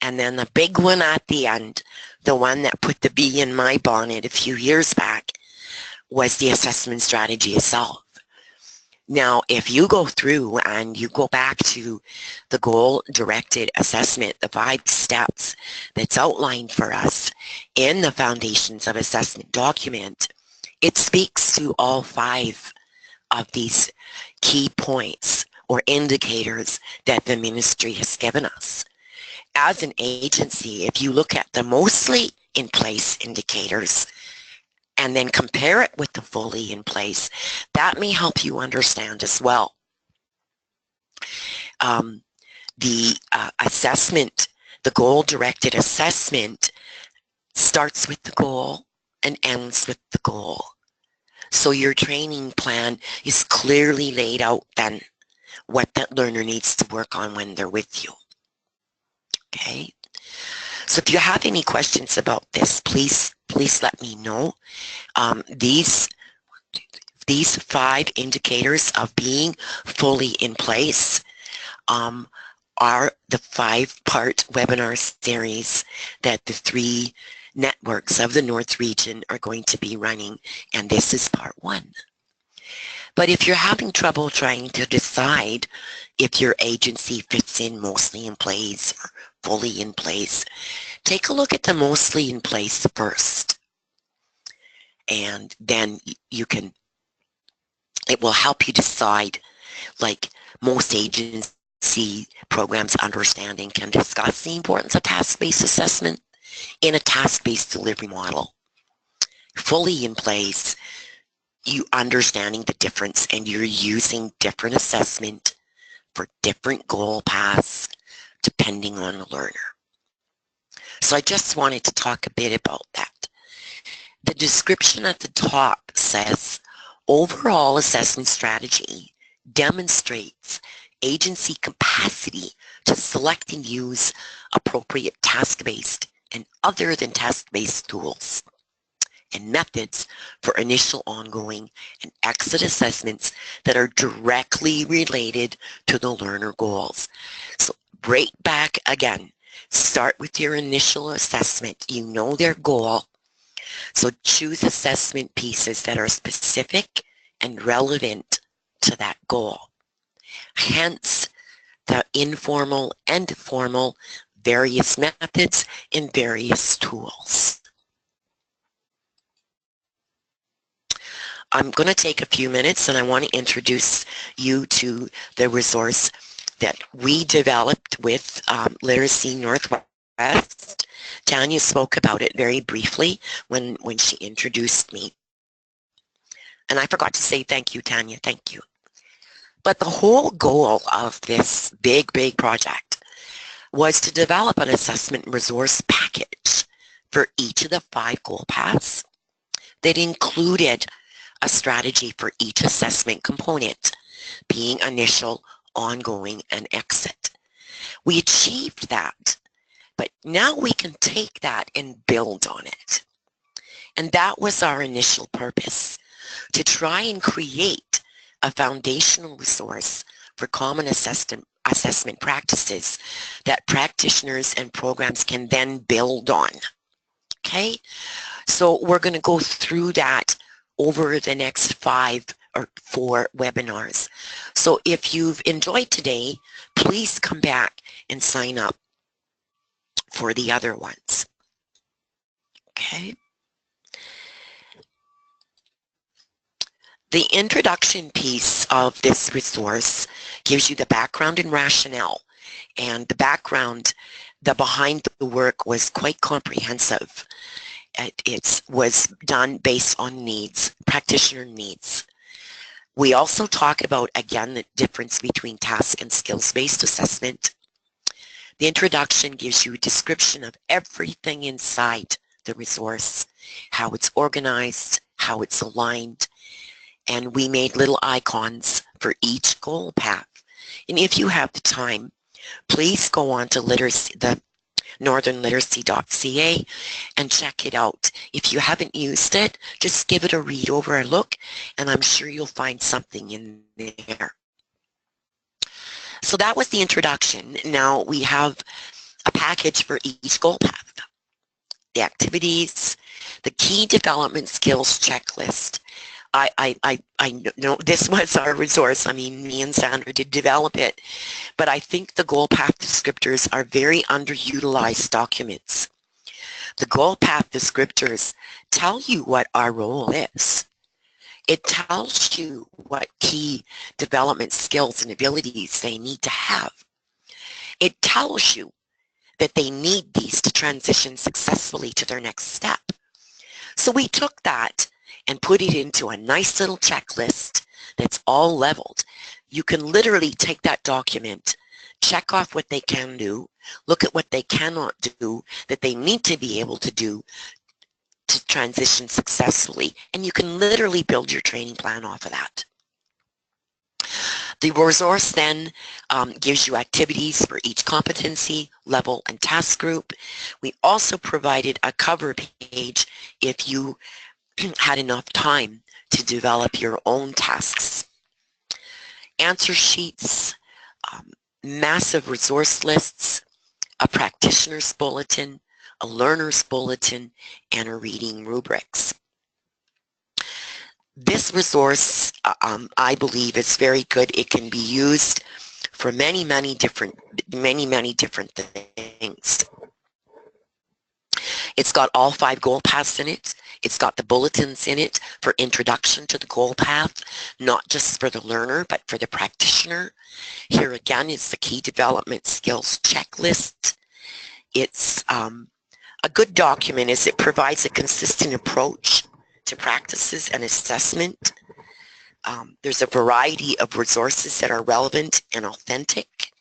And then the big one at the end, the one that put the bee in my bonnet a few years back, was the assessment strategy itself. Now, if you go through and you go back to the goal-directed assessment, the 5 steps that's outlined for us in the Foundations of Assessment document, it speaks to all 5 of these key points or indicators that the ministry has given us. As an agency, if you look at the mostly in place indicators and then compare it with the fully in place, that may help you understand as well. The assessment, the goal-directed assessment, starts with the goal and ends with the goal. So your training plan is clearly laid out then, what that learner needs to work on when they're with you. Okay? So if you have any questions about this, please let me know. These these 5 indicators of being fully in place are the 5-part webinar series that the 3 networks of the North Region are going to be running, and this is part 1. But if you're having trouble trying to decide if your agency fits in mostly in place or fully in place, take a look at the mostly in place first. And then it will help you decide, like most agency programs understanding can discuss the importance of task-based assessment in a task-based delivery model. Fully in place, you understanding the difference and you're using different assessment for different goal paths depending on the learner. So I just wanted to talk a bit about that. The description at the top says, overall assessment strategy demonstrates agency capacity to select and use appropriate task-based and other than task-based tools and methods for initial, ongoing, and exit assessments that are directly related to the learner goals. So break back again. Start with your initial assessment. You know their goal. So choose assessment pieces that are specific and relevant to that goal. Hence, the informal and formal various methods and various tools. I'm going to take a few minutes and I want to introduce you to the resource that we developed with Literacy Northwest. Tanya spoke about it very briefly when she introduced me. And I forgot to say thank you, Tanya, thank you. But the whole goal of this big project was to develop an assessment resource package for each of the 5 goal paths that included a strategy for each assessment component, being initial, ongoing, and exit. We achieved that, but now we can take that and build on it. And that was our initial purpose, to try and create a foundational resource for common assessment practices that practitioners and programs can then build on. Okay, so we're going to go through that over the next 5 or 4 webinars. So if you've enjoyed today, please come back and sign up for the other ones. Okay. The introduction piece of this resource gives you the background and rationale. And the background, the behind the work was quite comprehensive. It was done based on needs, practitioner needs. We also talk about, again, the difference between task and skills-based assessment. The introduction gives you a description of everything inside the resource, how it's organized, how it's aligned, and we made little icons for each goal path. And if you have the time, please go on to the northernliteracy.ca and check it out. If you haven't used it, just give it a read over, a look, and I'm sure you'll find something in there. So that was the introduction. Now we have a package for each goal path. The activities, the key development skills checklist. I know this was our resource. I mean, me and Sandra did develop it, but I think the goal path descriptors are very underutilized documents. The goal path descriptors tell you what our role is. It tells you what key development skills and abilities they need to have. It tells you that they need these to transition successfully to their next step. So we took that and put it into a nice little checklist that's all leveled. You can literally take that document, check off what they can do, look at what they cannot do, that they need to be able to do to transition successfully, and you can literally build your training plan off of that. The resource then gives you activities for each competency, level, and task group. We also provided a cover page if you had enough time to develop your own tasks. Answer sheets, massive resource lists, a practitioner's bulletin, a learner's bulletin, and a reading rubrics. This resource, I believe, is very good. It can be used for many different things. It's got all 5 goal paths in it. It's got the bulletins in it for introduction to the goal path, not just for the learner, but for the practitioner. Here again is the key development skills checklist. It's a good document as it provides a consistent approach to practices and assessment. There's a variety of resources that are relevant and authentic.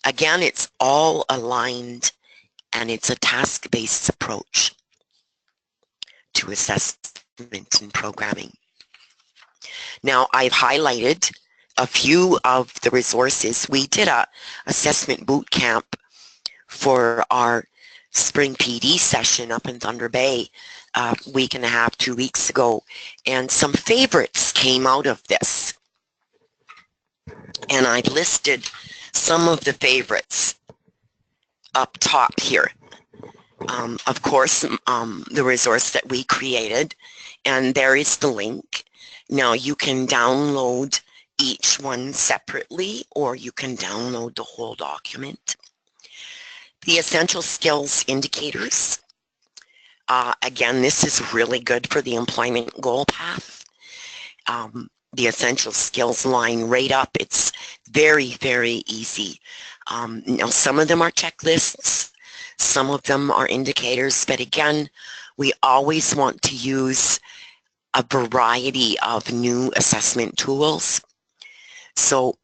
Again, it's all aligned, and it's a task-based approach to assessment and programming. Now, I've highlighted a few of the resources. We did a assessment boot camp for our spring PD session up in Thunder Bay a week and a half, 2 weeks ago, and some favorites came out of this. And I've listed some of the favorites up top here. Of course, the resource that we created, and there is the link. Now you can download each one separately, or you can download the whole document. The essential skills indicators. Again, this is really good for the employment goal path. The essential skills line right up. It's very easy. Now, some of them are checklists. Some of them are indicators, but again, we always want to use a variety of new assessment tools. So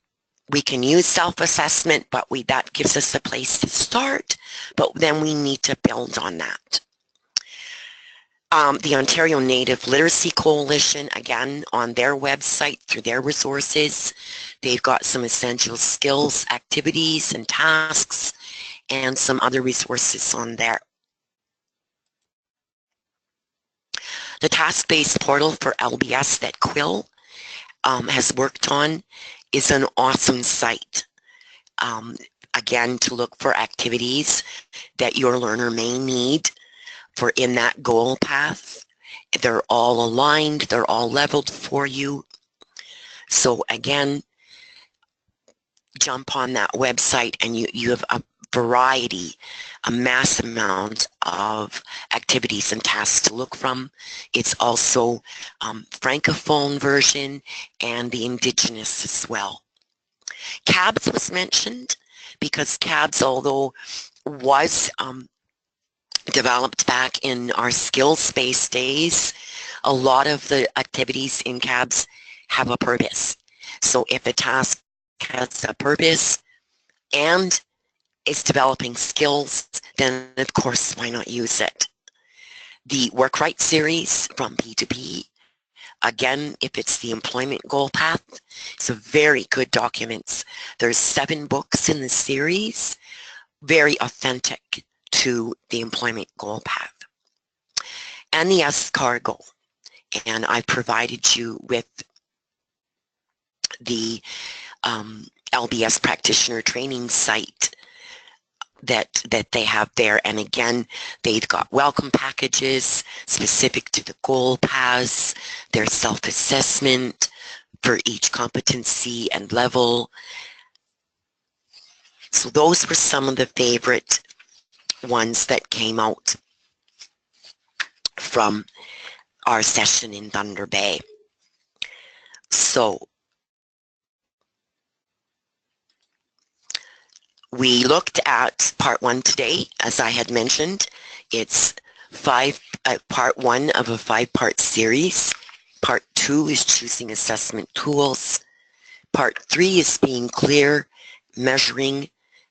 we can use self-assessment, but that gives us a place to start, but then we need to build on that. The Ontario Native Literacy Coalition, again, on their website, through their resources, they've got some essential skills, activities, and tasks, and some other resources on there. The task-based portal for LBS that Quill has worked on is an awesome site. Again, to look for activities that your learner may need for in that goal path. They're all aligned, they're all leveled for you. So again, jump on that website and you have a variety, a mass amount of activities and tasks to look from. It's also Francophone version and the Indigenous as well. CABS was mentioned because CABS, although was developed back in our skills-based days, a lot of the activities in CABS have a purpose. So if a task has a purpose and is developing skills, then of course, why not use it? The Work Right series from P2P, again, if it's the employment goal path, it's a very good documents. There's 7 books in the series, very authentic to the employment goal path. And the escargot, and I provided you with the LBS practitioner training site that they have there. And again, they've got welcome packages specific to the goal paths, their self-assessment for each competency and level. So those were some of the favorite ones that came out from our session in Thunder Bay. So we looked at part 1 today. As I had mentioned, it's part 1 of a 5-part series. Part 2 is choosing assessment tools. Part 3 is being clear, measuring,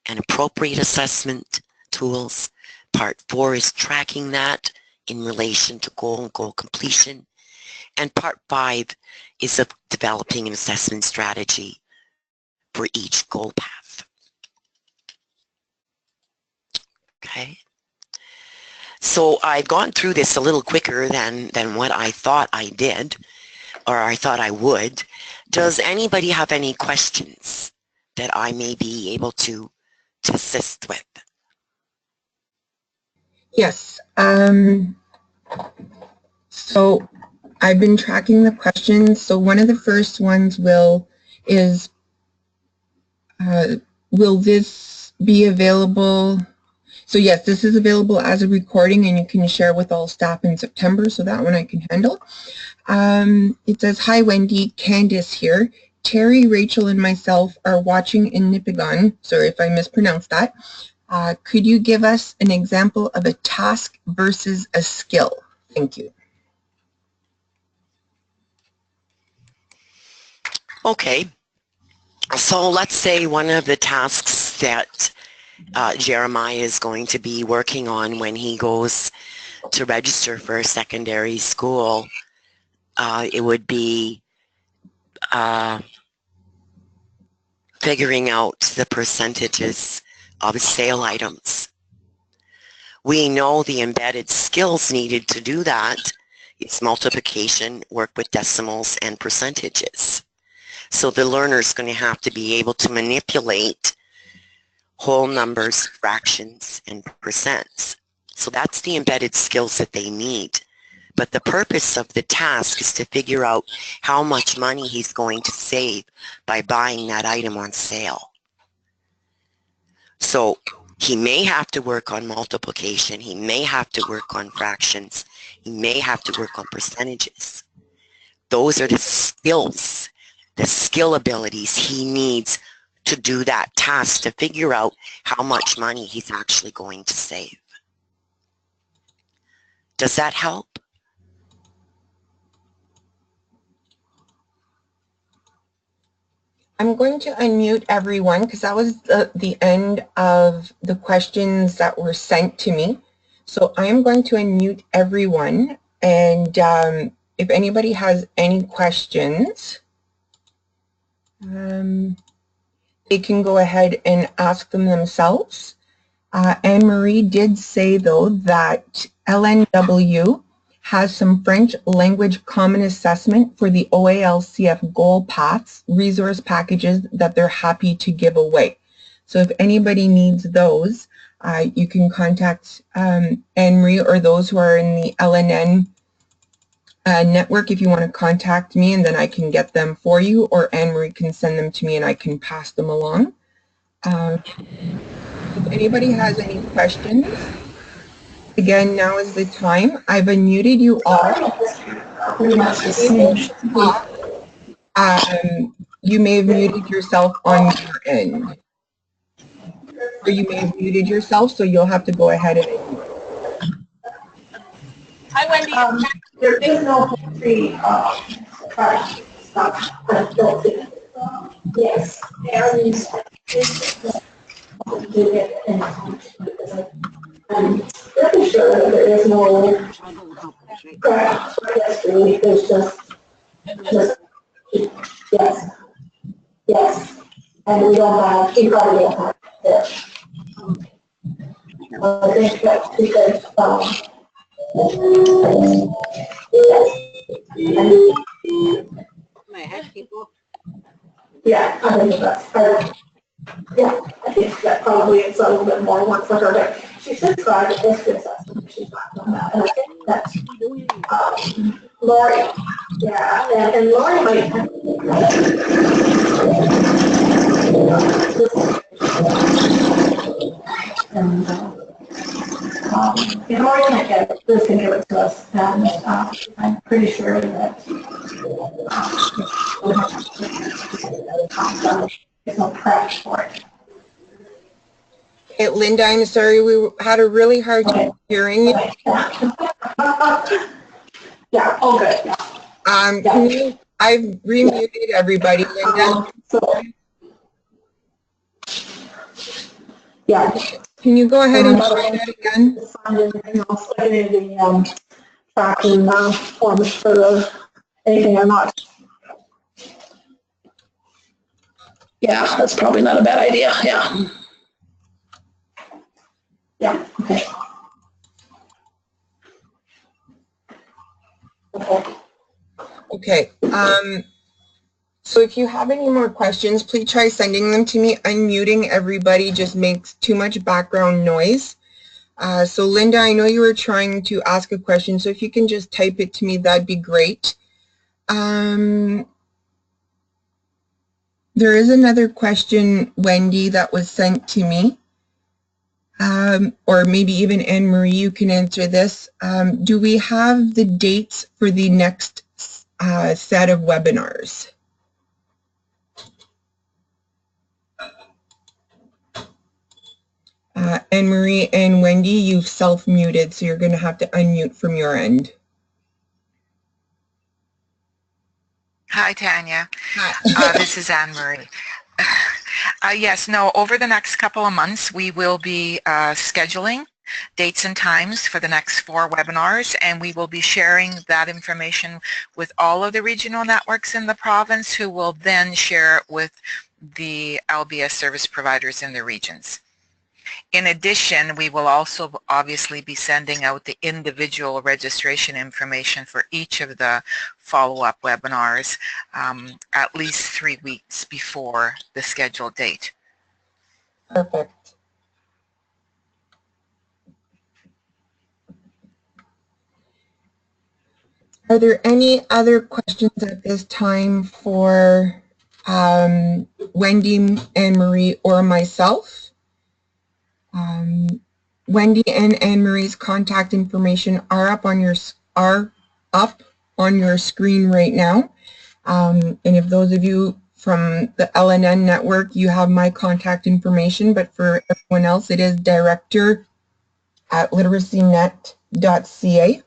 and appropriate assessment tools. Part 4 is tracking that in relation to goal and goal completion. And part 5 is of developing an assessment strategy for each goal path. Okay. So I've gone through this a little quicker than what I thought I did, or I thought I would. Does anybody have any questions that I may be able to assist with? Yes. So I've been tracking the questions. So one of the first ones is will this be available? So yes, this is available as a recording and you can share with all staff in September. So that one I can handle. It says, hi Wendy, Candice here. Terry, Rachel, and myself are watching in Nipigon. Sorry if I mispronounced that. Could you give us an example of a task versus a skill? Thank you. Okay. So let's say one of the tasks that Jeremiah is going to be working on when he goes to register for a secondary school, it would be figuring out the percentages of sale items. We know the embedded skills needed to do that. It's multiplication, work with decimals, and percentages. So the learner's going to have to be able to manipulate whole numbers, fractions, and percents. So that's the embedded skills that they need. But the purpose of the task is to figure out how much money he's going to save by buying that item on sale. So he may have to work on multiplication, he may have to work on fractions, he may have to work on percentages. Those are the skills, the skill abilities he needs to do that task to figure out how much money he's actually going to save. Does that help? I'm going to unmute everyone because that was the end of the questions that were sent to me. So I'm going to unmute everyone, and if anybody has any questions, they can go ahead and ask them themselves. Anne-Marie did say, though, that LNW has some French language common assessment for the OALCF goal paths resource packages that they're happy to give away. So if anybody needs those, you can contact Anne-Marie or those who are in the LNN network if you want to contact me, and then I can get them for you, or Anne-Marie can send them to me and I can pass them along. If anybody has any questions, again, now is the time. I've unmuted you all. You may have muted yourself on your end. Or you may have muted yourself, so you'll have to go ahead and mute. Hi, Wendy. There is no poultry stuff built in. Yes, I'm pretty sure that there is no crash history. There's just yes, and we don't have incredible there. I think that's because My head people. yeah, I think that's yeah, I think that probably is a little bit more work for her, but she should try the history assessment. She's not done that, and I think that's Lori. Yeah, and Lori might. If Lori can't get it, Liz can give it to us, and I'm pretty sure that there's no crash for it. Okay, Linda, I'm sorry, we had a really hard time hearing you. Yeah, all good. Yeah. I've remuted everybody, Linda. Yeah. Can you go ahead and try that again? Anything else, like any of the tracking forms for the anything or not? Yeah, that's probably not a bad idea. Yeah. Yeah. Okay. Okay. So if you have any more questions, please try sending them to me. Unmuting everybody just makes too much background noise. So Linda, I know you were trying to ask a question, so if you can just type it to me, that'd be great. There is another question, Wendy, that was sent to me. Or maybe even Anne-Marie, you can answer this. Do we have the dates for the next set of webinars? Anne-Marie and Wendy, you've self-muted, so you're going to have to unmute from your end. Hi, Tanya. Hi. This is Anne-Marie. Yes, no, over the next couple of months, we will be scheduling dates and times for the next 4 webinars, and we will be sharing that information with all of the regional networks in the province, who will then share it with the LBS service providers in the regions. In addition, we will also obviously be sending out the individual registration information for each of the follow-up webinars at least 3 weeks before the scheduled date. Perfect. Are there any other questions at this time for Wendy, Anne-Marie, or myself? Wendy and Anne-Marie's contact information are up on your screen right now. And if those of you from the LNN network, you have my contact information, but for everyone else, it is director@literacynet.ca.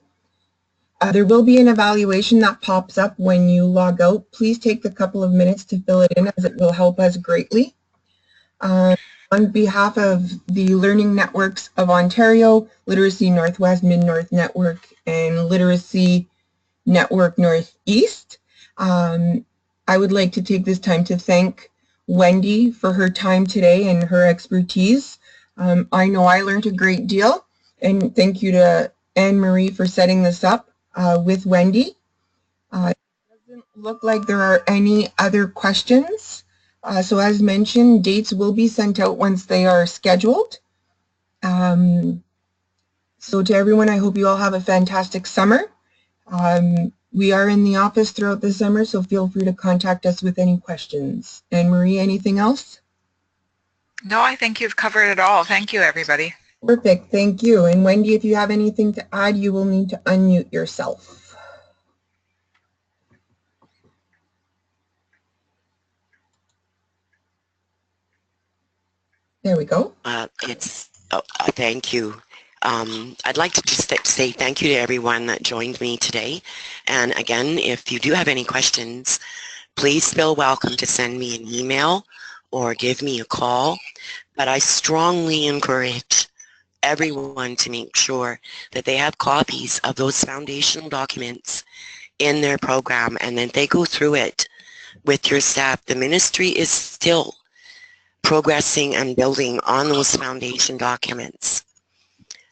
There will be an evaluation that pops up when you log out. Please take a couple of minutes to fill it in, as it will help us greatly. On behalf of the Learning Networks of Ontario, Literacy Northwest, Mid-North Network, and Literacy Network Northeast, I would like to take this time to thank Wendy for her time today and her expertise. I know I learned a great deal, and thank you to Anne-Marie for setting this up with Wendy. It doesn't look like there are any other questions. So as mentioned, dates will be sent out once they are scheduled. So to everyone, I hope you all have a fantastic summer. We are in the office throughout the summer, so feel free to contact us with any questions. Anne-Marie, anything else? No, I think you've covered it all. Thank you, everybody. Perfect, thank you. And Wendy, if you have anything to add, you will need to unmute yourself. There we go. Thank you. I'd like to just say thank you to everyone that joined me today. And again, if you do have any questions, please feel welcome to send me an email or give me a call. But I strongly encourage everyone to make sure that they have copies of those foundational documents in their program, and then they go through it with your staff. The ministry is still progressing and building on those foundation documents.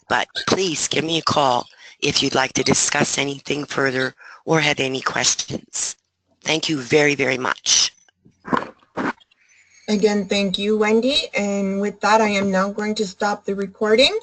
But please give me a call if you'd like to discuss anything further or have any questions. Thank you very, very much. Again, thank you, Wendy. And with that, I am now going to stop the recording.